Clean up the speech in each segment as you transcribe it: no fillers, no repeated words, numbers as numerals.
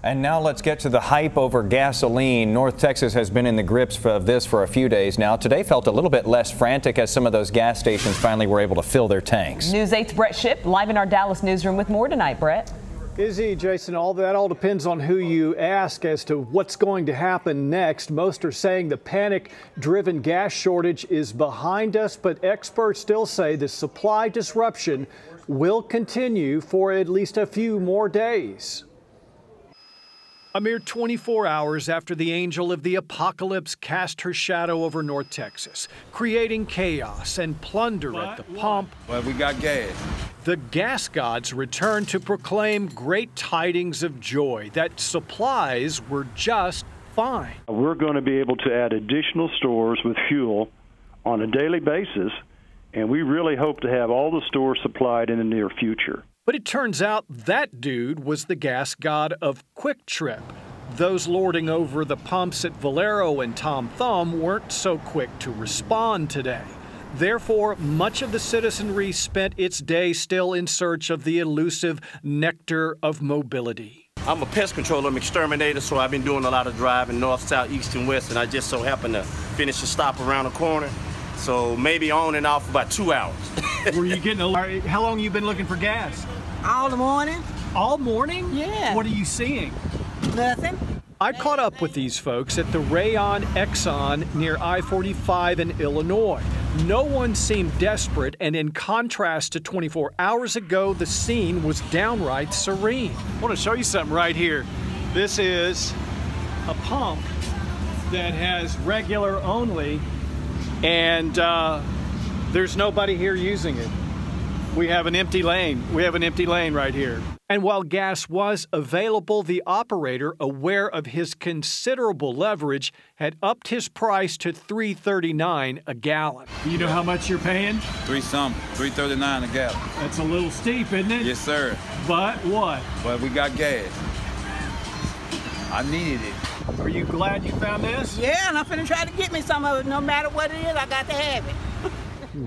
And now let's get to the hype over gasoline. North Texas has been in the grips of this for a few days now. Today felt a little bit less frantic as some of those gas stations finally were able to fill their tanks. News 8's Brett Shipp live in our Dallas newsroom with more tonight. Brett. Izzy, Jason, all depends on who you ask as to what's going to happen next. Most are saying the panic-driven gas shortage is behind us, but experts still say the supply disruption will continue for at least a few more days. A mere 24 hours after the angel of the apocalypse cast her shadow over North Texas, creating chaos and plunder at the pump. Well, we got gas. The gas gods returned to proclaim great tidings of joy that supplies were just fine. We're going to be able to add additional stores with fuel on a daily basis, and we really hope to have all the stores supplied in the near future. But it turns out that dude was the gas god of Quick Trip. Those lording over the pumps at Valero and Tom Thumb weren't so quick to respond today. Therefore, much of the citizenry spent its day still in search of the elusive nectar of mobility. I'm a pest controller, I'm exterminator, so I've been doing a lot of driving north, south, east, and west, and I just so happened to finish a stop around the corner. So maybe on and off about 2 hours. Were you getting how long you been looking for gas? All the morning. All morning? Yeah. What are you seeing? Nothing. I caught up with these folks at the Rayon Exxon near I-45 in Illinois. No one seemed desperate, and in contrast to 24 hours ago, the scene was downright serene. I want to show you something right here. This is a pump that has regular only, and there's nobody here using it. We have an empty lane. We have an empty lane right here. And while gas was available, the operator, aware of his considerable leverage, had upped his price to $3.39 a gallon. You know how much you're paying? $3.39 a gallon. That's a little steep, isn't it? Yes, sir. But what? Well, we got gas. I needed it. Are you glad you found this? Yeah, and I'm finna try to get me some of it. No matter what it is, I got to have it.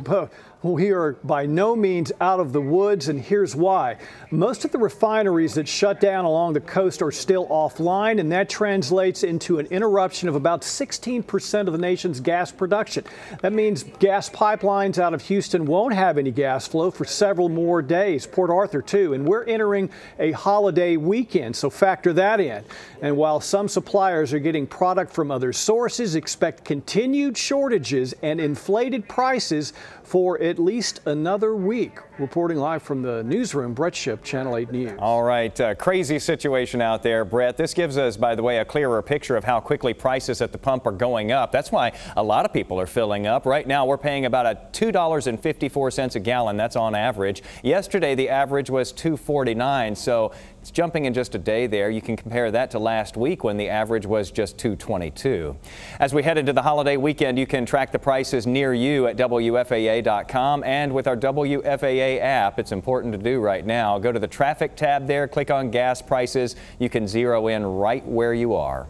But we are by no means out of the woods, and here's why. Most of the refineries that shut down along the coast are still offline, and that translates into an interruption of about 16% of the nation's gas production. That means gas pipelines out of Houston won't have any gas flow for several more days. Port Arthur, too. And we're entering a holiday weekend, so factor that in. And while some suppliers are getting product from other sources, expect continued shortages and inflated prices for at least another week. Reporting live from the newsroom, Brett Shipp, Channel 8 News. All right, crazy situation out there, Brett. This gives us, by the way, a clearer picture of how quickly prices at the pump are going up. That's why a lot of people are filling up. Right now, we're paying about $2.54 a gallon. That's on average. Yesterday, the average was $2.49, so it's jumping in just a day there. You can compare that to last week when the average was just $2.22. As we head into the holiday weekend, you can track the prices near you at WFAA.com and with our WFAA app. It's important to do right now. Go to the traffic tab there, click on gas prices. You can zero in right where you are.